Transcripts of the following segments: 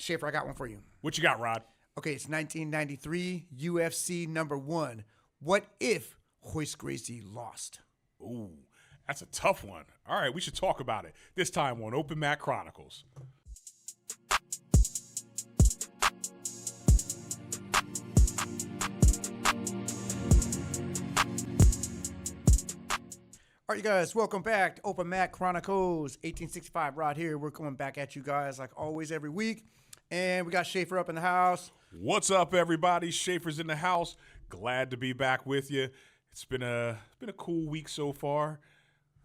Schaefer, I got one for you. What you got, Rod? Okay, it's 1993, UFC #1. What if Royce Gracie lost? Ooh, that's a tough one. All right, we should talk about it. This time on Open Mat Chronicles. All right, you guys, welcome back to Open Mat Chronicles. 1865 Rod here. We're coming back at you guys like always every week. And we got Schaefer up in the house. What's up, everybody? Schaefer's in the house. Glad to be back with you. It's been a cool week so far.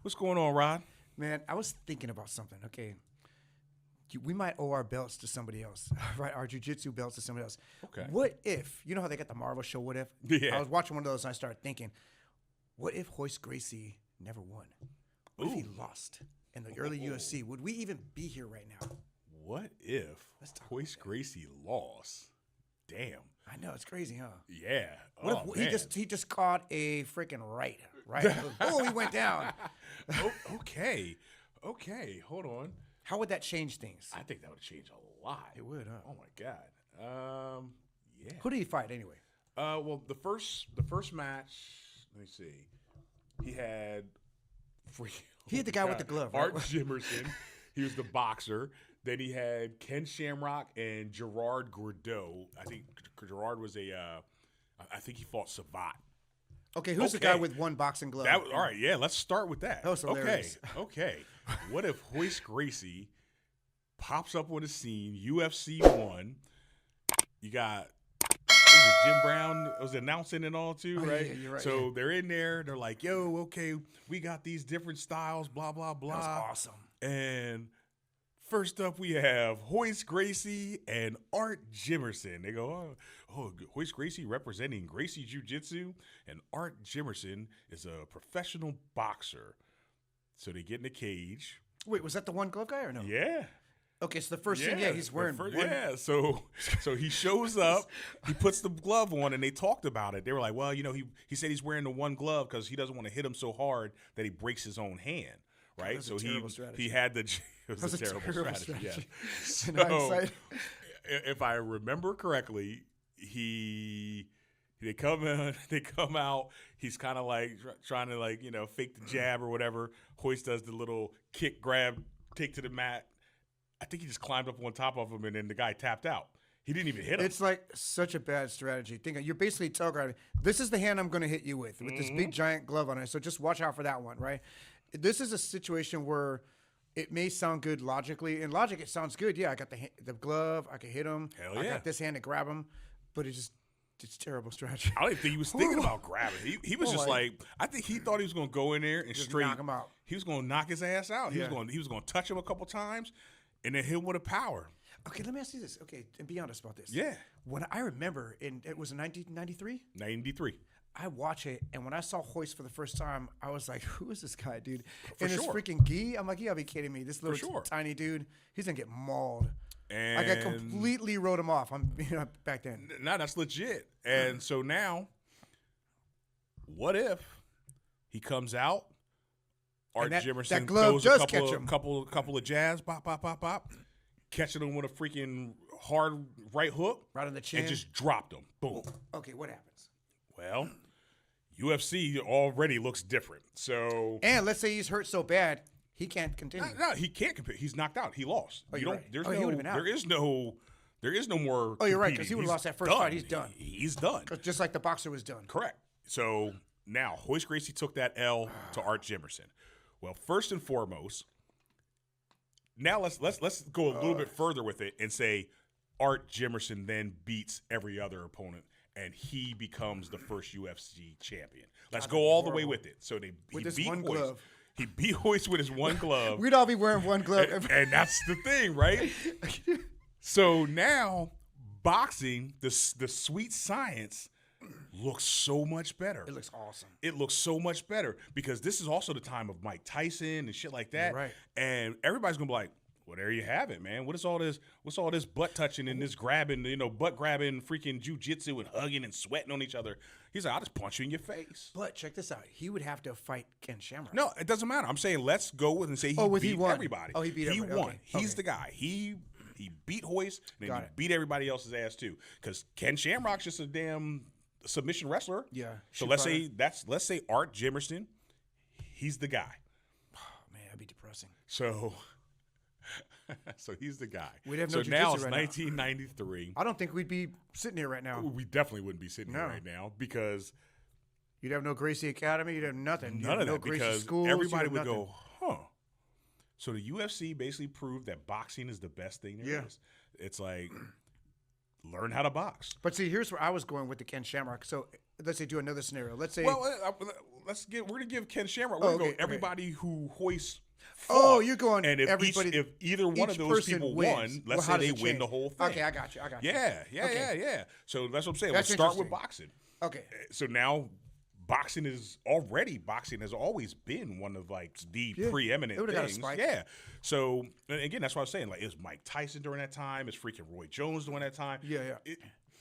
What's going on, Rod? Man, I was thinking about something. Okay, we might owe our belts to somebody else, right? Our jiu-jitsu belts to somebody else. Okay. What if, you know how they got the Marvel show, What If? Yeah. I was watching one of those and I started thinking, what if Royce Gracie never won? What if he lost in the early UFC? Would we even be here right now? What if Royce Gracie lost? Damn. I know, it's crazy, huh? Yeah. What if man. he just caught a freaking right? Oh, he went down. Okay. Hold on. How would that change things? I think that would change a lot. It would, huh? Oh my God. Yeah. Who did he fight anyway? Well, the first match. Let me see. He had the guy with the glove, right? Art Jimerson. He was the boxer. Then he had Ken Shamrock and Gerard Gordeau. I think Gerard was I think he fought Savat. Okay, who's the guy with one boxing glove? All right, yeah, let's start with that. That was hilarious. Okay. What if Royce Gracie pops up on the scene, UFC 1? You got Jim Brown was announcing and all too, right? Yeah, you're right. So they're in there. They're like, yo, okay, we got these different styles, blah, blah, blah. That was awesome. And first up, we have Royce Gracie and Art Jimerson. They go, Royce Gracie representing Gracie Jiu-Jitsu, and Art Jimerson is a professional boxer. So they get in the cage. Wait, was that the one glove guy or no? Yeah. Okay, so the first thing, he's wearing one. Yeah, so he shows up, he puts the glove on, and they talked about it. They were like, well, you know, he said he's wearing the one glove because he doesn't want to hit him so hard that he breaks his own hand, right? That's so a terrible strategy. he had the – it was a terrible strategy. Yeah. In hindsight. If I remember correctly, they come out. He's kind of like trying to like, you know, fake the jab or whatever. Royce does the little kick, grab, take to the mat. I think he just climbed up on top of him, and then the guy tapped out. He didn't even hit him. It's like such a bad strategy. You're basically telegraphing, this is the hand I'm going to hit you with this big giant glove on it. So just watch out for that one, right? This is a situation where it may sound good logically. In logic, it sounds good. Yeah, I got the glove. I can hit him. Hell yeah. I got this hand to grab him. But it's terrible strategy. I don't even think he was thinking about grabbing. He was just like, I think he thought he was going to go in there and just straight knock him out. He was going to knock his ass out. Yeah. He was going to touch him a couple times and then hit him with a power. Okay, let me ask you this. Okay, and be honest about this. Yeah. When I remember, it was in 1993? 93. I watch it, and when I saw Royce for the first time, I was like, who is this guy, dude? For and his sure. freaking gi, I'm like, you gotta be kidding me. This little sure. tiny dude, he's gonna get mauled. And I completely wrote him off. Back then. No, that's legit. And so now, what if he comes out? Art Jimerson that glove throws does catch him. couple of jabs, pop, pop, pop, pop, catching him with a freaking hard right hook, right on the chin, and just dropped him. Boom. Okay, what happens? Well, UFC already looks different. So, and let's say he's hurt so bad he can't continue. No, he can't compete. He's knocked out. He lost. Oh, you're right. There's he would've been out. There is no more. Oh, you're right, because he would have lost that first fight. He's done. He's done. Just like the boxer was done. Correct. So now Royce Gracie took that L to Art Jimerson. Well, first and foremost, now let's go a little bit further with it and say Art Jimerson then beats every other opponent and he becomes the first UFC champion. Let's go all the way with it. So he beat one Royce. glove. He beat Royce with his one glove. We'd all be wearing one glove. and that's the thing, right? So now boxing, the sweet science looks so much better. It looks awesome. It looks so much better because this is also the time of Mike Tyson and shit like that. You're right. And everybody's gonna be like, well, there you have it, man. What's all this butt touching and this grabbing, butt grabbing, freaking jujitsu and hugging and sweating on each other? He's like, I'll just punch you in your face. But check this out. He would have to fight Ken Shamrock. No, it doesn't matter. I'm saying let's go with and say he beat he won. everybody. Oh, he beat everybody. He won. Okay. He's the guy. He He beat Royce, and then Got he it. beat everybody else's ass too. Because Ken Shamrock's just a damn submission wrestler. Yeah. So let's say Art Jimerson, he's the guy. Oh, man, that'd be depressing. So he's the guy. We'd have no so now jiu-jitsu it's right now. 1993. I don't think we'd be sitting here right now. We definitely wouldn't be sitting here No. right now because You'd have no Gracie Academy. You'd have nothing. You'd none have of no that, Gracie because schools. You'd everybody have would nothing. go, huh. So the UFC basically proved that boxing is the best thing there is. It's like, learn how to box. But see, here's where I was going with the Ken Shamrock. So let's say do another scenario. Let's say. Well, we're gonna give Ken Shamrock. We're Oh, gonna okay, go everybody who hoists. Oh, fought. you're going And if everybody. if either one each of those person people wins. won, let's how say does they it win change? the whole thing. Okay, I got you. Yeah. Okay. So that's what I'm saying. That's Let's start with interesting. boxing. Okay. So now boxing has always been one of like the preeminent it would've got a things. spike. Yeah. So and again, that's what I was saying. Like, it was Mike Tyson during that time. It's freaking Roy Jones during that time. Yeah.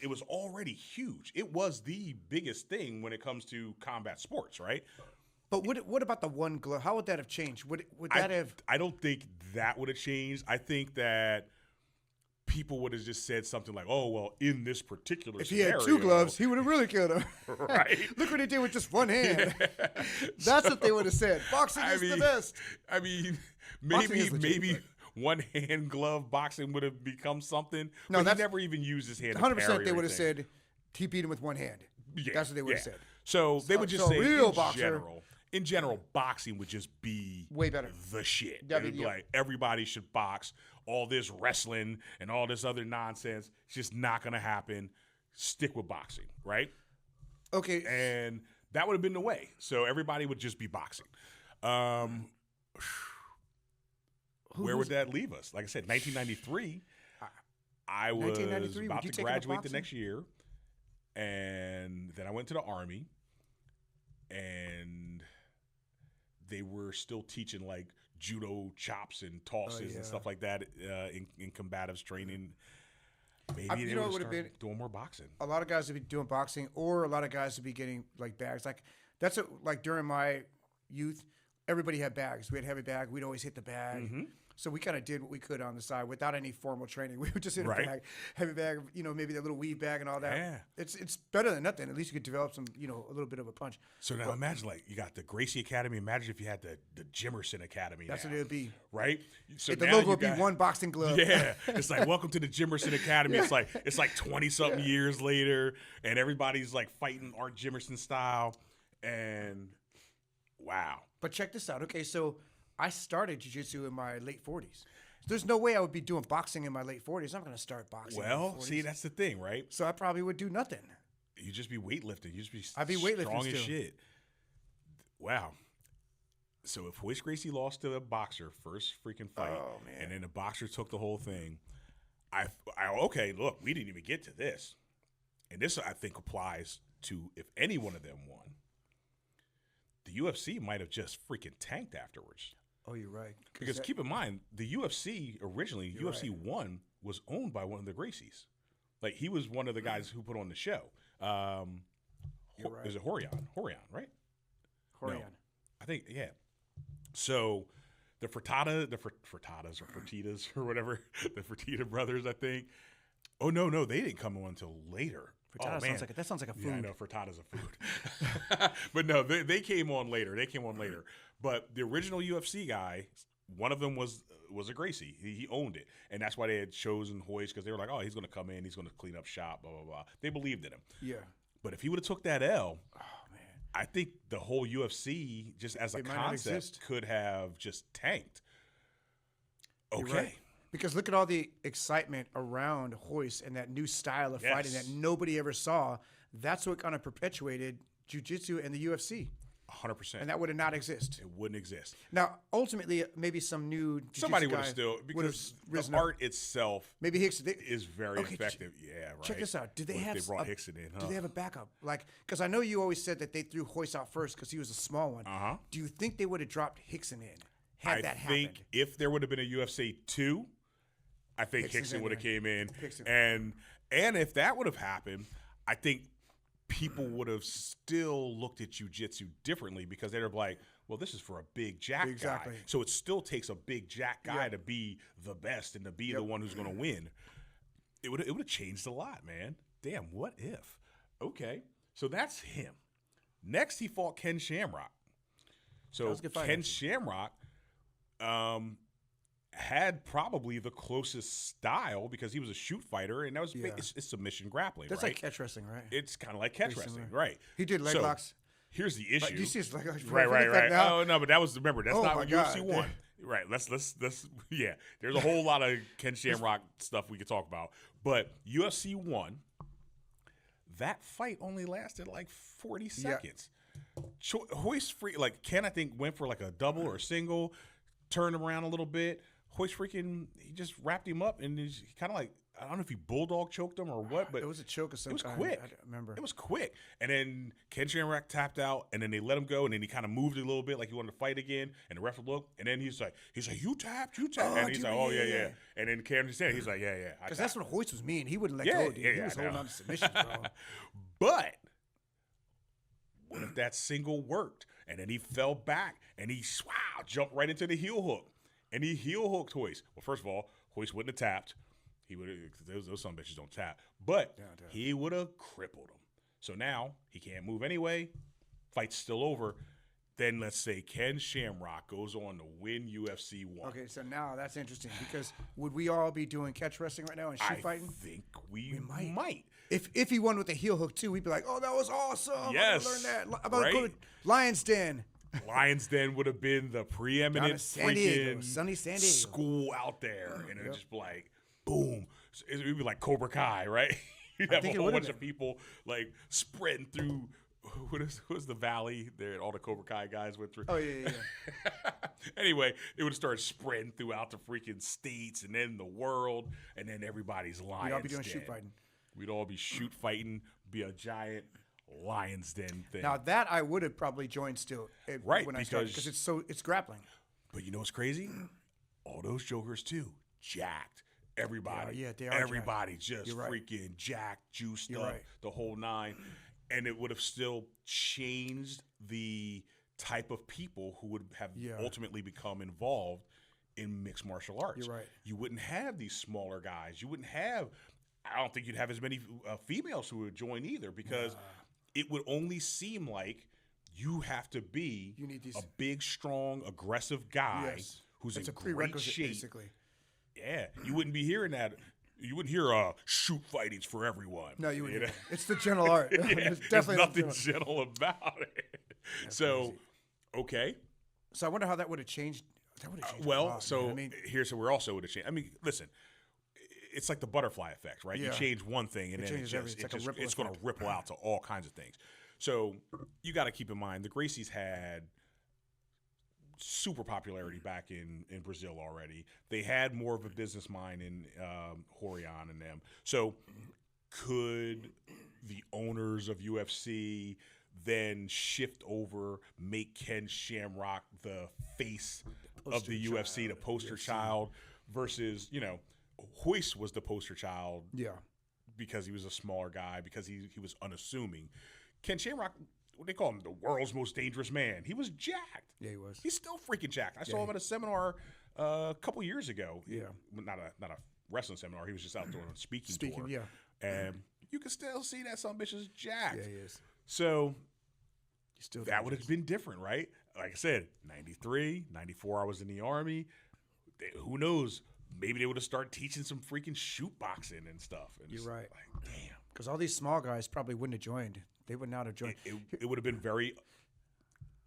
It was already huge. It was the biggest thing when it comes to combat sports, right? But what about the one glove? How would that have changed? Would that have? I don't think that would have changed. I think that people would have just said something like, "Oh, well, in this particular If he scenario, had two gloves, he would have really killed him. Right. Look what he did with just one hand. That's what they would have said. Boxing is the best. I mean, Boxing is legit, maybe but- one hand glove boxing would have become something. No, but that's he never even used his hand. 100%. They would have said he beat him with one hand. Yeah, That's what they would have said. So they would just so say, real boxer- in general, boxing would just be Way better. the shit. Yeah, It would be yeah. like, everybody should box. All this wrestling and all this other nonsense, it's just not going to happen. Stick with boxing, right? Okay. And that would have been the way. So everybody would just be boxing. Where would that leave us? Like I said, 1993, I was 1993, about would you to take up graduate the boxing? next year. And then I went to the Army. And they were still teaching like judo chops and tosses and stuff like that in combatives training. Maybe they would have been doing more boxing. A lot of guys would be doing boxing, or a lot of guys would be getting like bags. Like that's what, like during my youth, everybody had bags. We had heavy bag. We'd always hit the bag. Mm-hmm. So we kind of did what we could on the side without any formal training. We would just hit a Right. bag, heavy bag, maybe that little weave bag and all that. Yeah. It's better than nothing. At least you could develop some, a little bit of a punch. So now imagine, like, you got the Gracie Academy. Imagine if you had the Jimerson Academy. That's now, what it would be. right? So The now logo you would be got- one boxing glove. Yeah, it's like, welcome to the Jimerson Academy. It's like 20-something years later, and everybody's like fighting Art Jimerson style, and wow. But check this out. Okay, so I started jiu-jitsu in my late 40s. There's no way I would be doing boxing in my late 40s. I'm going to start boxing. in my Well, 40s. see, that's the thing, right? So I probably would do nothing. You just be weightlifting. You just be I'd be weightlifting strong as still. shit. Wow. So if Royce Gracie lost to the boxer first freaking fight, Oh, man. and then the boxer took the whole thing, okay, look, we didn't even get to this, and this I think applies to if any one of them won. The UFC might have just freaking tanked afterwards. Oh, you're right. Because keep in mind, the UFC originally, UFC 1 was owned by one of the Gracies. Like, he was one of the guys who put on the show. You're right. Is it Horion, right? Horion. No. I think, yeah. So the Furtadas or Fertitas or whatever, the Fertitta brothers, I think. Oh, no, they didn't come on until later. Frittata sounds like a food. Yeah, I know, frittata's a food. But no, they came on later. But the original UFC guy, one of them was a Gracie. He owned it. And that's why they had chosen Royce, because they were like, oh, he's going to come in. He's going to clean up shop, blah, blah, blah. They believed in him. Yeah. But if he would have took that L, Oh, man. I think the whole UFC, just as a It might not concept, exist. could have just tanked. You're Okay. right. Because look at all the excitement around Royce and that new style of fighting Yes. that nobody ever saw. That's what kind of perpetuated jiu-jitsu and the UFC. 100%. And that would have not exist. It wouldn't exist. Now, ultimately, maybe some new jiu-jitsu Somebody would guy have still, would have because risen the up. art itself Maybe Hicks. is very Okay, effective. Yeah, right. Check this out. Did they What if have they brought a- Hickson in? Do they have a backup? Like, because I know you always said that they threw Royce out first because he was a small one. Uh-huh. Do you think they would have dropped Hickson in had that I think happened? if there would have been a UFC 2, I think Hickson's Hickson in would have there. came in. Hickson. And if that would have happened, I think people would have still looked at jiu-jitsu differently, because they'd have like, Well, this is for a big jack Exactly. guy. So it still takes a big jack guy to be the best and to be the one who's going to win. It would have changed a lot, man. Damn, what if? Okay, so that's him. Next, he fought Ken Shamrock. So Ken Shamrock had probably the closest style because he was a shoot fighter, and that was it's submission grappling. That's right? like catch wrestling, right? It's kind of like catch wrestling, right? He did leg locks. Here's the issue. Do you see his leg locks? Right. Oh no, but that was remember that's not what UFC won. Right. Let's yeah. There's a whole lot of Ken Shamrock stuff we could talk about, but UFC won. That fight only lasted like 40 seconds. Hoist Ken, I think, went for like a double or a single, turned him around a little bit. Hoist he just wrapped him up and he kind of like, I don't know if he bulldog choked him or what, but it was a choke of some kind. It was quick. I remember. It was quick. And then Ken Shamrock tapped out and then they let him go and then he kind of moved a little bit like he wanted to fight again and the ref would look and then he's like, you tapped. And he's like, yeah. And then Ken said, he's like, yeah. Because that's what Hoist was mean. He wouldn't let go, dude. He was holding on to submissions, bro. But what if that single worked? And then he fell back and he jumped right into the heel hook. And he heel hooked Hoist. Well, first of all, Hoist wouldn't have tapped. He would have, those some bitches don't tap. But he would have crippled him. So now he can't move anyway. Fight's still over. Then let's say Ken Shamrock goes on to win UFC 1. Okay, so now that's interesting because would we all be doing catch wrestling right now and shoot fighting? I think we might. If he won with a heel hook too, we'd be like, oh, that was awesome. Yes. I learned that. I'm about to go to Lion's Den. Lion's Den would have been the preeminent freaking sunny San Diego school out there. And it would just be like, boom. It would be like Cobra Kai, right? You'd have a whole bunch of people like spreading through. What was the valley there? All the Cobra Kai guys went through. Oh yeah. Anyway, it would start spreading throughout the freaking states and then the world, and then everybody's Lion's Den. We'd all be doing shoot fighting. We'd all be shoot fighting. Be a giant Lion's Den thing. Now that I would have probably joined still, right? When I started, because it's grappling. But you know what's crazy? All those jokers too, jacked. Everybody, they are. Everybody just freaking jacked, juiced up, the whole nine. And it would have still changed the type of people who would have ultimately become involved in mixed martial arts. You're right. You wouldn't have these smaller guys. You wouldn't have, I don't think you'd have as many females who would join either because it would only seem like you have to be a big, strong, aggressive guy who's in great shape. Basically. Yeah. You wouldn't be hearing that. You wouldn't hear shoot fighting's for everyone. No, you wouldn't. It's the gentle art. It's definitely nothing gentle about it. That's so, crazy. Okay. So I wonder how that would have changed. That would have changed. Here's where also would have changed. I mean, listen, it's like the butterfly effect, right? You change one thing and then it's going to ripple out to all kinds of things. So you got to keep in mind the Gracies had super popularity back in Brazil already. They had more of a business mind in Horion and them. So could the owners of UFC then shift over, make Ken Shamrock the face of the UFC, the poster child, versus, Royce was the poster child because he was a smaller guy, because he was unassuming. Ken Shamrock, what they call him, the world's most dangerous man. He was jacked. Yeah, he was. He's still freaking jacked. I saw him at a seminar a couple years ago. Yeah. Not a wrestling seminar. He was just out doing a speaking tour. Yeah. And you can still see that some bitch is jacked. Yeah, he is. So that would have been different, right? Like I said, 93, 94, I was in the Army. Who knows? Maybe they would have started teaching some freaking shoot boxing and stuff. And you're right. Like, damn. Because all these small guys probably wouldn't have joined. They would not have joined. It would have been very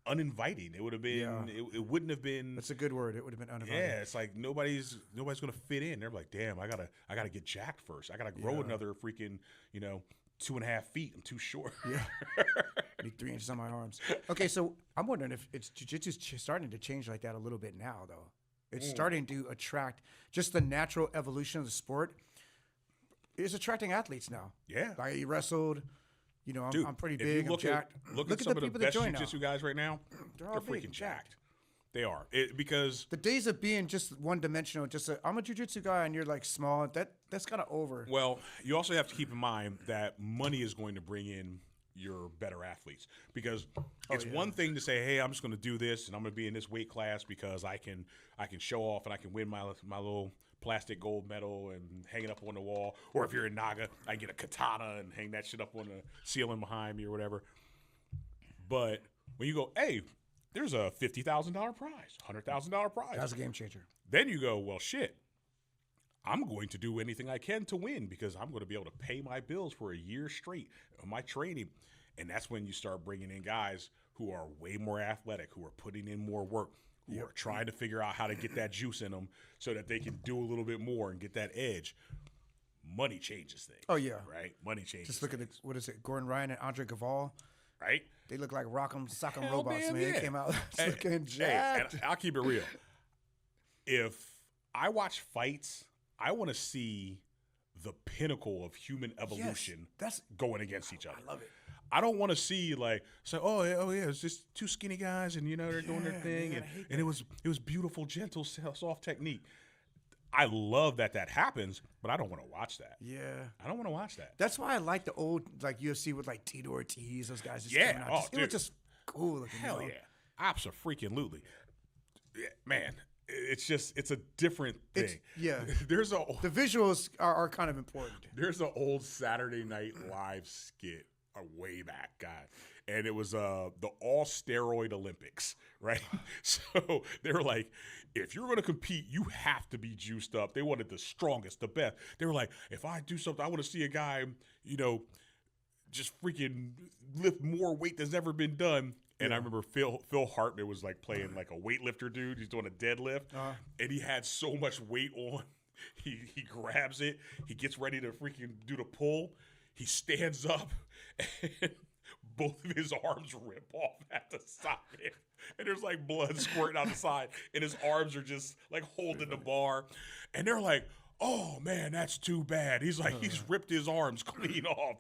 uninviting. It would have been. It wouldn't have been. That's a good word. It would have been uninviting. Yeah, it's like nobody's going to fit in. They're like, damn, I gotta get jacked first. I gotta grow another freaking 2.5 feet. I'm too short. Yeah, need 3 inches on my arms. Okay, so I'm wondering if it's jiu-jitsu's starting to change like that a little bit now, though. It's starting to attract just the natural evolution of the sport. It's attracting athletes now. Yeah, like he wrestled. Dude, I'm pretty big. I'm jacked. Look at some of the best jiu-jitsu guys right now. They're freaking jacked. They are. Because the days of being just one-dimensional, I'm a jiu-jitsu guy and you're like small, that's kind of over. Well, you also have to keep in mind that money is going to bring in you're better athletes. Because it's one thing to say, hey, I'm just going to do this and I'm going to be in this weight class because I can show off and I can win my little plastic gold medal and hang it up on the wall. Or if you're in Naga, I can get a katana and hang that shit up on the ceiling behind me or whatever. But when you go, hey, there's a $50,000 prize, $100,000 prize. That's a game changer. Then you go, well, shit. I'm going to do anything I can to win because I'm going to be able to pay my bills for a year straight of my training. And that's when you start bringing in guys who are way more athletic, who are putting in more work, who are trying to figure out how to get that juice in them so that they can do a little bit more and get that edge. Money changes things. Oh, yeah. Right? Money changes Just look things. at what is it, Gordon Ryan and Andre Gavall. Right? They look like rock'em sock'em Hell robots, damn, man. yeah. They came out looking And jacked. I'll keep it real. If I watch fights, I want to see the pinnacle of human evolution that's going against each other. I love it. I don't want to see like, oh yeah, it's just two skinny guys and they're doing their thing man, and it was beautiful, gentle, soft technique. I love that happens, but I don't want to watch that. Yeah. I don't want to watch that. That's why I like the old like UFC with like Tito Ortiz, those guys. Just Yeah. coming out. Oh, It was dude. just cool looking. Hell you know? yeah. Abso-freaking-lutely. Yeah, man, it's a different thing. There's The visuals are kind of important. There's an old Saturday Night Live skit way back, God. And it was the all steroid Olympics, right? So they were like, if you're going to compete, you have to be juiced up. They wanted the strongest, the best. They were like, if I do something, I want to see a guy, just freaking lift more weight that's never been done. And I remember Phil Hartman was like playing like a weightlifter dude. He's doing a deadlift, and he had so much weight on. He grabs it. He gets ready to freaking do the pull. He stands up, and both of his arms rip off at the side. And there's like blood squirting out the side. And his arms are just like holding the bar. And they're like, oh man, that's too bad. He's like, he's ripped his arms clean off.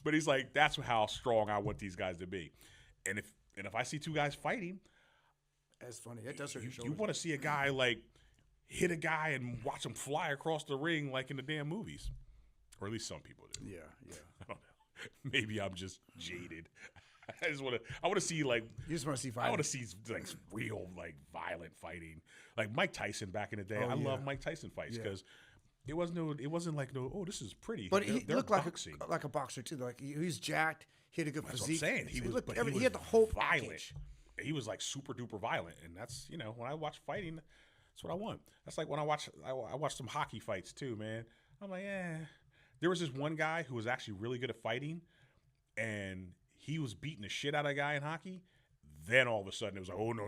But he's like, that's how strong I want these guys to be. And if I see two guys fighting, That's funny. It does hurt your you shoulders. want to see a guy like hit a guy and watch him fly across the ring like in the damn movies. Or at least some people do. Yeah. I don't know. Maybe I'm just jaded. I want to see like You just want to see I fighting. want to see like real like violent fighting. Like Mike Tyson back in the day. Oh, I yeah. love Mike Tyson fights because it wasn't like this is pretty. But he They're looked boxing. like a boxer too. Like he was jacked. He had a good That's what I'm physique. saying. He was had the whole violent. package. He was like super duper violent, and that's when I watch fighting, that's what I want. That's like when I watch some hockey fights too, man. I'm like, There was this one guy who was actually really good at fighting, and he was beating the shit out of a guy in hockey. Then all of a sudden it was like, oh no.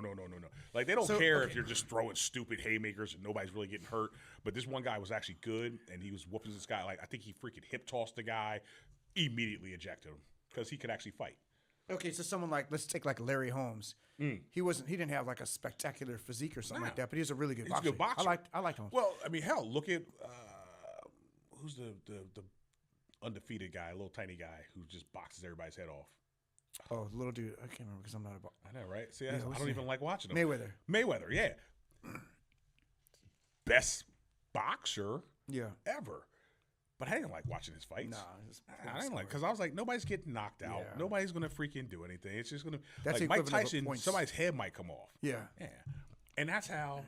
Like they don't care if you're just throwing stupid haymakers and nobody's really getting hurt. But this one guy was actually good, and he was whooping this guy. Like I think he freaking hip tossed the guy, immediately ejected him because he could actually fight. Okay, so someone like let's take like Larry Holmes. He didn't have like a spectacular physique or something like that, but he was a really good He's boxer. a good boxer. I liked Holmes. Well, I mean, hell, look at who's the undefeated guy, a little tiny guy who just boxes everybody's head off. Oh, the little dude. I can't remember because I'm not a boxer. I know, right? See, what's I don't his even like watching him. Mayweather. Yeah. Best boxer Yeah. ever. But I didn't like watching his fights. Nah, I didn't like because I was like, nobody's getting knocked out. Yeah. Nobody's gonna freaking do anything. It's just gonna That's like the Mike equivalent of Tyson. points. Somebody's head might come off. Yeah. And that's how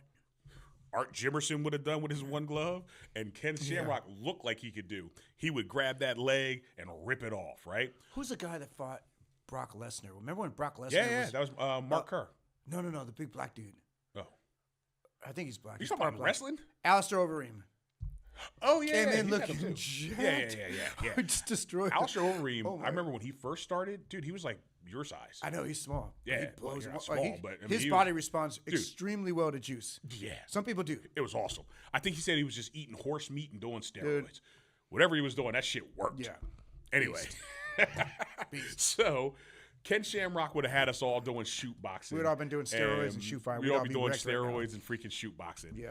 Art Jimerson would have done with his one glove, and Ken Shamrock looked like he could do. He would grab that leg and rip it off, right? Who's the guy that fought Brock Lesnar? Remember when Brock Lesnar was... That was Mark Kerr. No, the big black dude. Oh. I think he's black. You He's talking part about black. wrestling? Alistair Overeem. Oh, yeah. Came in he had him looking too. jacked. Yeah. Just destroyed Alistair Overeem, Oh, my I remember when he first started, dude, he was like your size. I know, he's small. but Yeah, he well, blows you're him not up. small, but, I mean, his he body responds Dude. extremely well to juice. Yeah. Some people do. It was awesome. I think he said he was just eating horse meat and doing steroids. Whatever he was doing, that shit worked. Yeah. Anyway. So, Ken Shamrock would have had us all doing shoot boxing. We would all been doing steroids and shoot fighting. We'd all be doing wrecked right now. steroids and freaking shoot boxing. Yeah.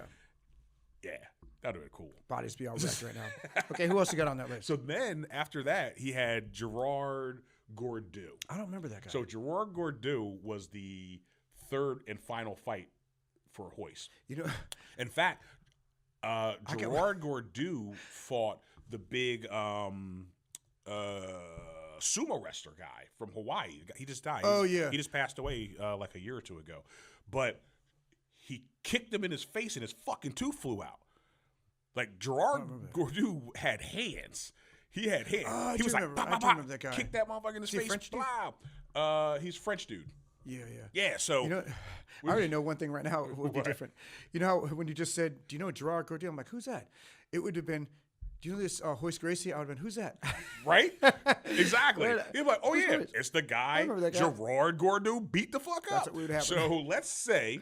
Yeah. That would have been cool. Bodies be all wrecked right now. Okay, who else you got on that list? So then, after that, he had Gerard Gordeau. I don't remember that guy. So Gerard Gordeau was the third and final fight for Royce. you know, In fact, Gerard Gordeau fought the big sumo wrestler guy from Hawaii. He just died. Oh, yeah. He just passed away like a year or two ago. But he kicked him in his face and his fucking tooth flew out. Like Gerard Gordeau had hands. He had hands. He was like, remember that guy. Kick that motherfucker in his face. French dude? He's French dude. Yeah. Yeah, so. You know, I already know one thing right now would be different. You know how when you just said, do you know Gerard Gordeau? I'm like, who's that? It would have been, do you know this Royce Gracie? I would have been, who's that? Right? Exactly. You're like, oh, yeah, Royce? it's the guy, that guy. Gerard Gordeau beat the fuck up. That's what would happen. So let's say,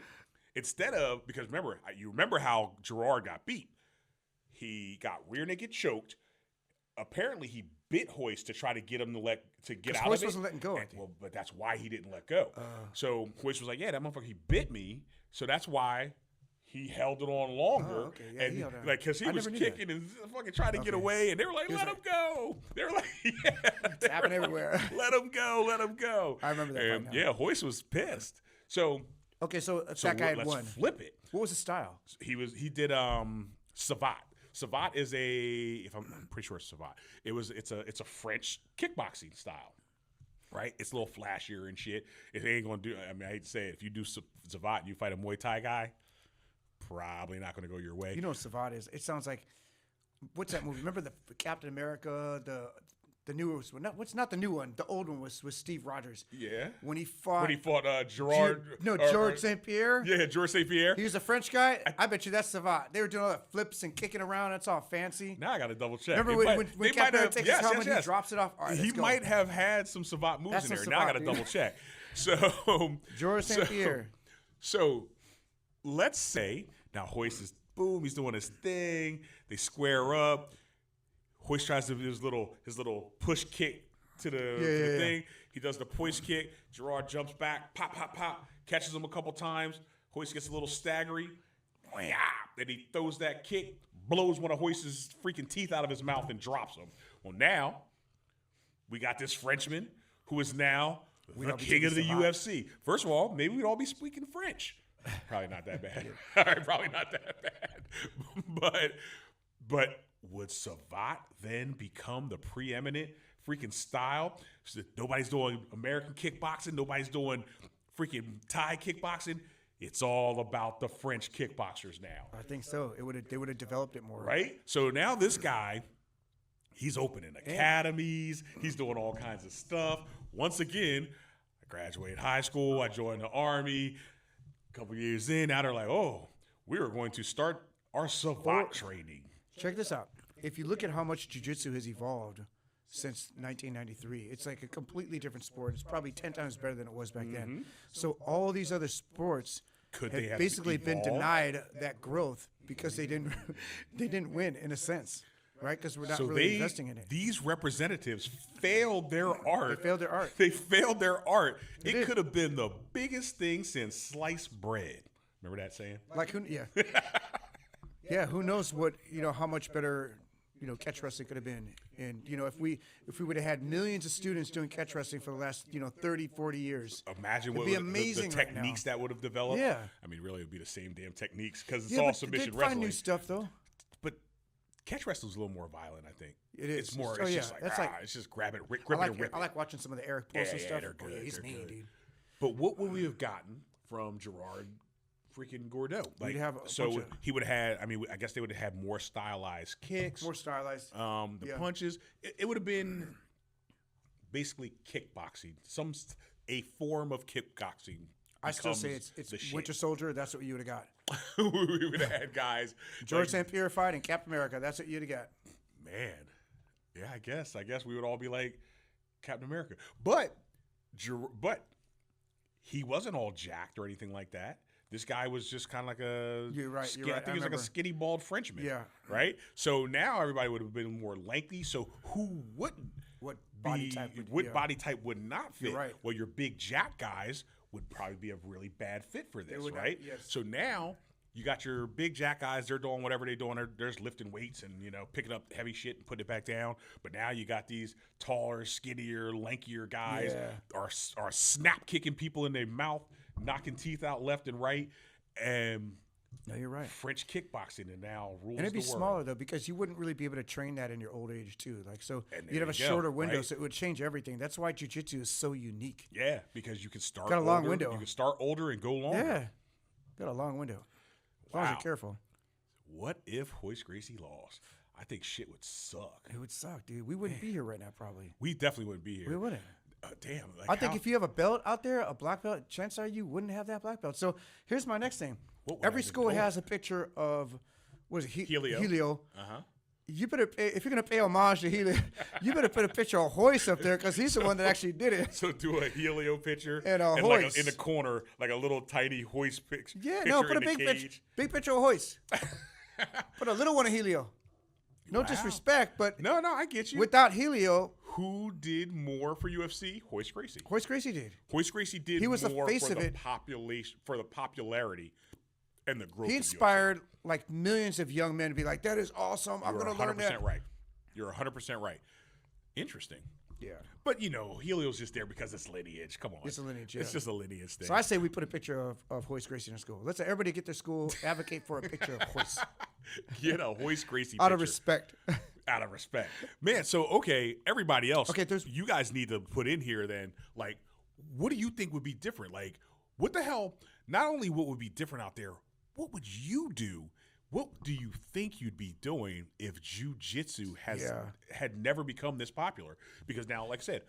instead of, because you remember how Gerard got beat. He got rear naked choked. Apparently, he bit Hoist to try to get him to get out Hoist of it. wasn't letting go. Well, but that's why he didn't let go. So Hoist was like, "Yeah, that motherfucker, he bit me." So that's why he held it on longer. Oh, okay. Yeah, he held on. like because he was kicking and fucking trying to get away, and they were like, "Let him go." They were like, "Yeah, It's happening everywhere. Let him go, let him go." I remember that And fight now. yeah, Hoist was pissed. So Okay, so that guy had let's won. flip it. What was his style? He did Savat. Savat is I'm pretty sure it's Savat. It's a French kickboxing style, right? It's a little flashier and shit. It ain't gonna do. I mean, I hate to say it. If you do Savat and you fight a Muay Thai guy, probably not gonna go your way. You know what Savat is? It sounds like, what's that movie? Remember the Captain America, the newest one? What's not the new one? The old one was Steve Rogers. Yeah. When he fought Gerard. George St. Pierre. Yeah, George St. Pierre. He was a French guy. I bet you that's Savat. They were doing all the flips and kicking around. That's all fancy. Now I got to double check. Remember when Captain America takes his helmet, he drops it off? All right, he might have had some Savat moves That's in there. some Now I Savat, got to dude. double check. So George St. Pierre. So let's say now Hoist is boom. He's doing his thing. They square up. Hoist tries to do his little push kick to the thing. He does the push kick. Gerard jumps back, pop, pop, pop, catches him a couple times. Hoist gets a little staggery. Then he throws that kick, blows one of Hoist's freaking teeth out of his mouth and drops him. Well, now we got this Frenchman who is now the king of the UFC. First of all, maybe we'd all be speaking French. Probably not that bad. All right, probably not that bad. But would Savat then become the preeminent freaking style? So nobody's doing American kickboxing. Nobody's doing freaking Thai kickboxing. It's all about the French kickboxers now. I think so. They would have developed it more. Right? So now this guy, he's opening academies. He's doing all kinds of stuff. Once again, I graduated high school. I joined the Army. A couple years in, now they're like, oh, we are going to start our Savat training. Check this out. If you look at how much jiu-jitsu has evolved since 1993, it's like a completely different sport. It's probably 10 times better than it was back then. So all these other sports Could they have basically been evolved? denied that growth because they didn't win in a sense, right? Because we're not really investing in it. These representatives failed their art. They failed their art. They failed their art. It did. could have been the biggest thing since sliced bread. Remember that saying? Like who? Yeah, yeah. Who knows what how much better catch wrestling could have been. And if we would have had millions of students doing catch wrestling for the last 30, 40 years. Imagine It'd what be the amazing right now. techniques that would have developed. Yeah. I mean, really, it would be the same damn techniques because it's Yeah, all but submission they'd wrestling. find new stuff though. But catch wrestling's a little more violent, I think. It is. It's more. Oh, it's yeah. just like, That's like- it's just grab it, grip I it, and rip like it. watching some of the Eric Paulson stuff. they're good. He's they're mean, good. dude. But what would we have gotten from Gerard freaking Gordeau? Like, We'd have a bunch so of- he would have had. I mean, I guess they would have had more stylized kicks, More stylized. the punches. It would have been basically kickboxing, a form of kickboxing. I still say becomes it's the shit. Winter Soldier. That's what you would have got. We would have had guys. George like, St. Pierre fighting Captain America. That's what you'd have got. man, yeah, I guess we would all be like Captain America, but he wasn't all jacked or anything like that. This guy was just kind of like a. You're right, you're I right. think he was like a skinny, bald Frenchman. Yeah. Right. So now everybody would have been more lengthy. So who wouldn't? What body type would- What yeah. body type would not fit? You're right. Well, your big jack guys would probably be a really bad fit for this, would not, right? yes. So now you got your big jack guys. They're doing whatever they're doing. They're just lifting weights and picking up heavy shit and putting it back down. But now you got these taller, skinnier, lankier guys are snap kicking people in their mouth, knocking teeth out left and right. And No, you're right. French kickboxing and now rules And it'd be the world. smaller though, because you wouldn't really be able to train that in your old age too. Like so, And you'd there have a you go, shorter window, right? so it would change everything. That's why jiu-jitsu is so unique. Yeah, because you can start Got a long older, window. You can start older and go longer. Yeah, got a long window. As long as Wow. you're careful, What if Royce Gracie lost? I think shit would suck. it would suck, dude. We wouldn't be here right now, probably. We definitely wouldn't be here. We wouldn't. Damn. Like I think how- if you have a belt out there, a black belt, chances are you wouldn't have that black belt. So here's my next thing. What would I Every have been school doing? has a picture of, what is it, Helio. Helio. Uh-huh. You better, if you're gonna pay homage to Helio, you better put a picture of Royce up there because he's the one that actually did it. So do a Helio picture And a like Royce. in the corner, like a little tiny Royce picture. Yeah, no, put a in the big cage. picture of Royce. Put a little one of Helio. No Wow. disrespect, but No, I get you. without Helio, Who did more for UFC? Royce Gracie. Royce Gracie did. Royce Gracie did He was the more face for of the it. population, for the popularity and the growth. He of UFC. inspired like millions of young men to be like, "That is awesome. I'm You're gonna learn 100% that." right. You're 100% right. Interesting. Yeah. But, Helio's just there because it's lineage. Come on. It's a lineage, It's yeah. just a lineage thing. So I say we put a picture of Royce Gracie in our school. Let's everybody get their school, advocate for a picture of Royce Get a Royce Gracie out of picture. respect. Out of respect. Man, so, okay, everybody else, Okay, you guys need to put in here then, like, what do you think would be different? Like, what the hell, not only what would be different out there, what would you do? What do you think you'd be doing if jiu-jitsu had never become this popular? Because now, like I said,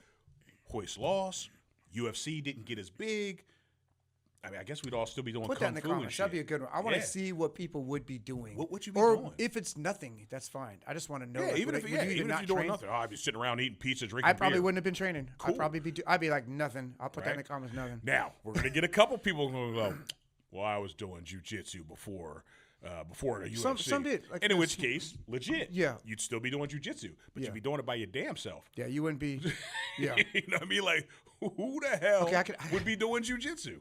Royce lost, UFC didn't get as big. I mean, I guess we'd all still be doing Put kung that in the fu and comments. shit. That'd be a good one. I want to Yeah. see what people would be doing. What would you be or doing? if it's nothing, that's fine. I just want to know. Yeah, like, even would if I- would you even if not you're doing train? nothing, I'd be sitting around eating pizza, drinking I probably beer. wouldn't have been training. Cool. I'd probably be. I'd be like nothing. I'll put that in the Right. comments. Nothing. Now we're gonna get a couple people who go, "Well, I was doing jujitsu before the UFC." Some did, like, and in there's- which case, legit, Yeah. you'd still be doing jujitsu, but Yeah. you'd be doing it by your damn self. Yeah, you wouldn't be. Yeah. You know what I mean? Like, who the hell Okay, would be doing jujitsu?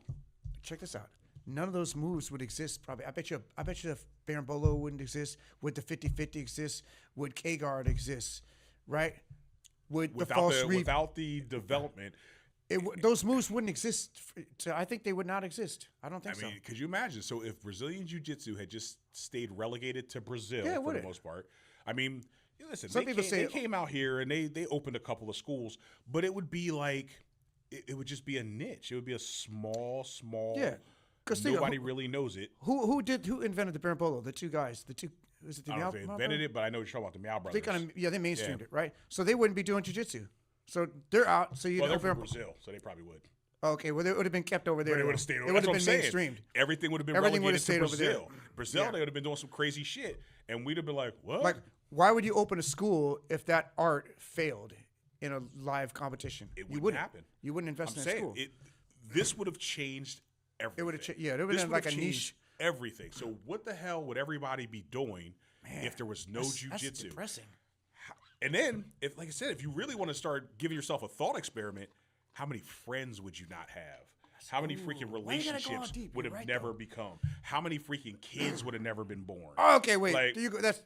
Check this out. None of those moves would exist. Probably. I bet you the Berimbolo wouldn't exist. Would the 50-50 exist? Would K-guard exist? Right? Would the false reap? Without the development. Those moves wouldn't exist. I think they would not exist. I don't I think mean, so. could you imagine? So if Brazilian jiu-jitsu had just stayed relegated to Brazil Yeah, it for the would've. most part, I mean, listen, Some people say- they came out here and they opened a couple of schools, but it would be like it would just be a niche. It would be a small. Yeah. 'Cause nobody really knows it. Who invented the Berimbolo? The two guys. Was it the I don't know Meow? if they invented it, but I know you're talking about the Meow They Brothers. they mainstreamed Yeah. it, right? So they wouldn't be doing jiu-jitsu. So they're out. So you Well, know they're from Brazil, so they probably would. Okay, well, it would have been kept over there. But it though. would have stayed It over. would That's have what been I'm saying. mainstreamed. Everything would have been Everything would relegated have stayed to over there. Brazil. Brazil, Yeah. they would have been doing some crazy shit, and we'd have been like, "What?" Like, why would you open a school if that art failed in a live competition? It You wouldn't wouldn't happen. You wouldn't I'm invest in a saying school. this would have changed everything. It would have, yeah, it would This have been would like a have niche. changed everything. So what the hell would everybody be doing if there was no That's jujitsu? depressing. And then, if like I said, if you really want to start giving yourself a thought experiment, how many friends would you not have? How many freaking why you gotta go all relationships deep? would You're have right, never though. become? How many freaking kids would have never been born? Okay, wait. Like- That's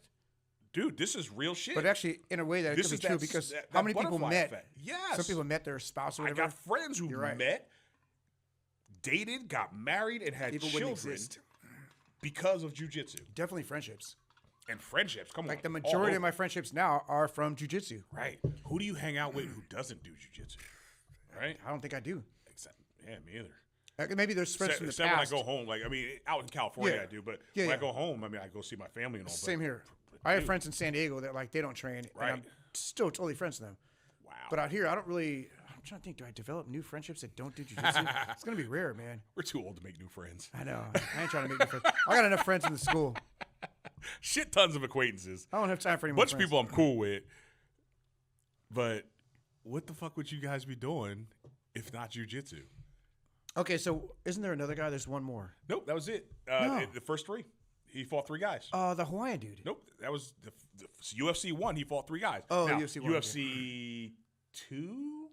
Dude, this is real shit. but actually in a way that it This could is be true that- because that how many people butterfly met? effect. Yes. Some people met their spouse or I whatever. got friends who You're right. met, dated, got married, and had People children wouldn't exist. because of jujitsu Definitely friendships. and friendships. Come on, Like the all majority of over. my friendships now are from jujitsu. Right. Who do you hang out with who doesn't do jujitsu? Right. I don't think I do. Except, yeah, me either. Maybe there's friends from the Except when I past. go home, like I mean, out in California Yeah. I do, but Yeah, when I yeah. go home, I mean, I go see my family and all. Same but, here. I have dude, friends in San Diego that like they don't train, Right. and I'm still totally friends with them. Wow. But out here, I don't really. I'm trying to think. Do I develop new friendships that don't do jujitsu? It's gonna be rare, man. We're too old to make new friends. I know. I ain't trying to make new friends. I got enough friends in the school. Shit, tons of acquaintances. I don't have time for any more Bunch of friends. people I'm cool with. But what the fuck would you guys be doing if not jujitsu? Okay, so isn't there another guy? There's one more. Nope, that was it. No. The first three. He fought 3 guys. The Hawaiian dude. Nope, that was the UFC 1. He fought 3 guys. Oh, Now, UFC 1, UFC 2?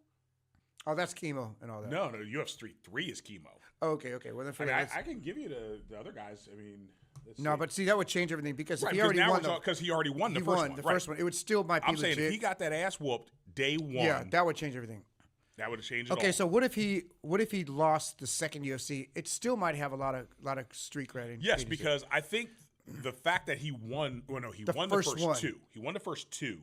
Oh, that's chemo and all that. No, UFC 3 is chemo. Oh, okay. Well, then I mean, forget it. I can give you the other guys. I mean, let's No, see. but see, that would change everything because Right, if he already won, because he already won the he first won one. the right. first one. It would still might be I'm saying legit. if he got that ass whooped day 1. Yeah, that would change everything. That would have changed it all. Okay, so what if he lost the second UFC? It still might have a lot of street cred. Yes, because I think the fact that he won. Well, no, he won the first two. He won the first two.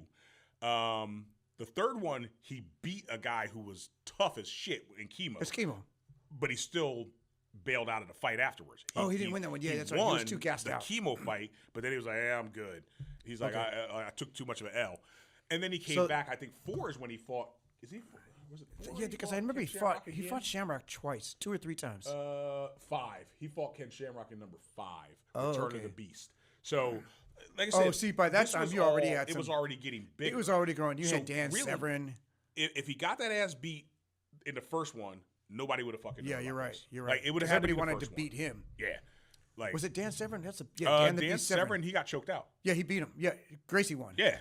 The third one, he beat a guy who was tough as shit in chemo. It's chemo. But he still bailed out of the fight afterwards. He didn't win that one. Yeah, that's right. He was too gassed out. The chemo fight, but then he was like, "Yeah, I'm good." He's like, I took too much of an L. And then he came back. I think 4 is when he fought. Is he? Was it 4? Yeah, because I remember he fought Shamrock twice, 2 or 3 times. 5. He fought Ken Shamrock in number 5. Oh, Return of the Beast. So, like I said, see, by that time you already had. It was already getting big. It was already growing. You had Dan Severn. If he got that ass beat in the first one, nobody would have fucking. Yeah, you're right. You're right. Like, it would have had everybody to be wanted to beat him. Yeah. Like, was it Dan Severn? That's Dan Severn. He got choked out. Yeah, he beat him. Yeah, Gracie won. Yeah.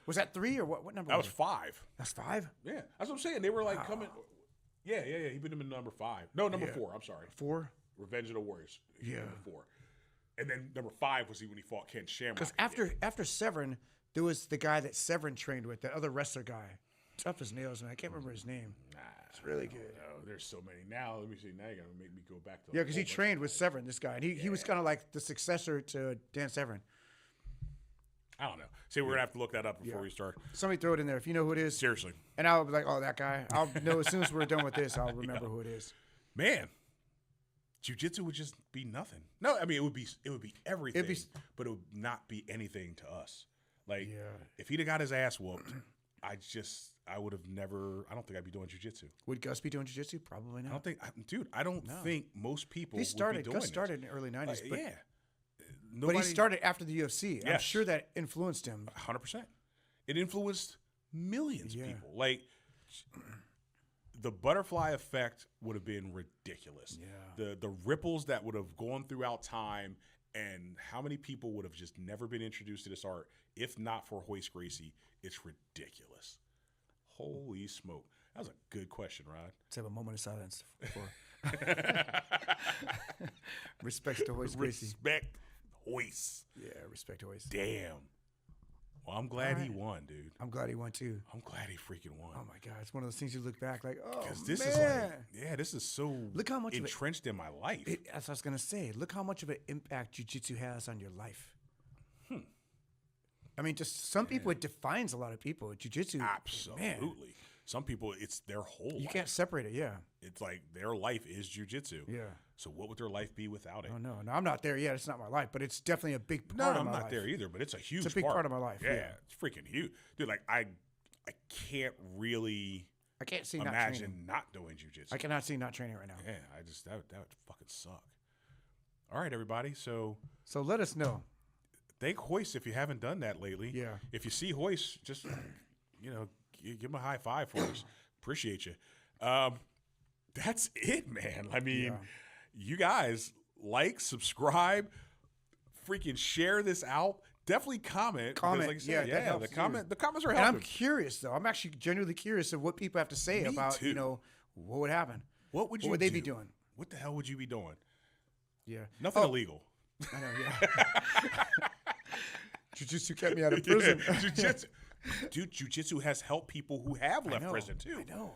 Was that 3 or what? What number? That was 5. That's 5. Yeah, that's what I'm saying. They were like coming. Yeah. He beat him in number 5. No, number 4. I'm sorry. 4. Revenge of the Warriors. Yeah. Number 4. And then number 5 was when he fought Ken Shamrock. Because after Severn, there was the guy that Severn trained with, that other wrestler guy, tough as nails, man. I can't remember his name. It's really good. No, there's so many. Now let me see. Now you're gonna make me go back to. Yeah, because he trained with Severn, this guy, and he was kind of like the successor to Dan Severn. I don't know. See, we're gonna have to look that up before we start. Somebody throw it in there if you know who it is. Seriously. And I'll be like, oh, that guy. I'll know as soon as we're done with this. I'll remember who it is. Man, jiu-jitsu would just be nothing. No, I mean it would be everything, but it would not be anything to us. Like if he'd have got his ass whooped, I would have never. I don't think I'd be doing jiu-jitsu. Would Gus be doing jiu-jitsu? Probably not. I don't think, dude. I don't think most people. Gus started in the early '90s, but yeah. But he started after the UFC. Yes. I'm sure that influenced him. 100%. It influenced millions of people. Like the butterfly effect would have been ridiculous. Yeah. The ripples that would have gone throughout time, and how many people would have just never been introduced to this art if not for Royce Gracie. It's ridiculous. Holy smoke. That was a good question, Rod. Let's have a moment of silence for respect to Royce Gracie. Respect Royce. Yeah, respect to Royce. Damn. Well, I'm glad he won, dude. I'm glad he won too. I'm glad he freaking won. Oh my God, it's one of those things you look back like, oh man. This is like, this is so look how much entrenched in my life. That's what I was gonna say. Look how much of an impact jiu-jitsu has on your life. I mean, just some people, it defines a lot of people. Jiu-jitsu, absolutely. Man. Some people, it's their whole life. You can't separate it, yeah. It's like their life is jiu-jitsu. Yeah. So what would their life be without it? Oh, no, I'm not there yet. It's not my life, but it's definitely a big part of my life. No, I'm not there either, but it's a huge part. It's a big part of my life. Yeah, it's freaking huge. Dude, like, I can't really imagine not doing jiu-jitsu. I cannot see not training right now. Yeah, that would fucking suck. All right, everybody. So let us know. Thank Royce if you haven't done that lately. Yeah. If you see Royce, just, give him a high five for us. Appreciate you. That's it, man. I mean, you guys like, subscribe, freaking share this out. Definitely comment. Like I said, the comments are helping. And I'm curious, though. I'm actually genuinely curious of what people have to say about, what would happen. What would they be doing? What the hell would you be doing? Yeah. Nothing illegal. I know, yeah. Jiu-jitsu kept me out of prison. Dude, jiu-jitsu has helped people who have left prison, too. I know.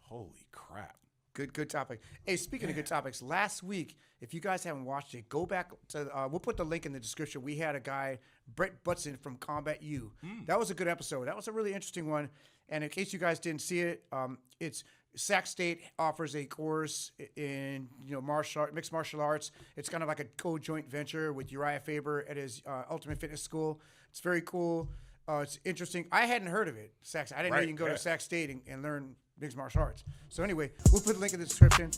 Holy crap. Good topic. Hey, speaking of good topics, last week, if you guys haven't watched it, go back to, we'll put the link in the description. We had a guy, Brett Butson from Combat U. That was a good episode. That was a really interesting one. And in case you guys didn't see it, it's Sac State offers a course in mixed martial arts. It's kind of like a co-joint venture with Uriah Faber at his Ultimate Fitness School. It's very cool. It's interesting. I hadn't heard of it. I didn't know you can go to Sac State and learn mixed martial arts. So anyway, we'll put a link in the description.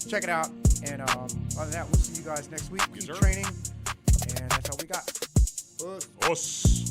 Check it out. And other than that, we'll see you guys next week. Keep training. And that's all we got. Us.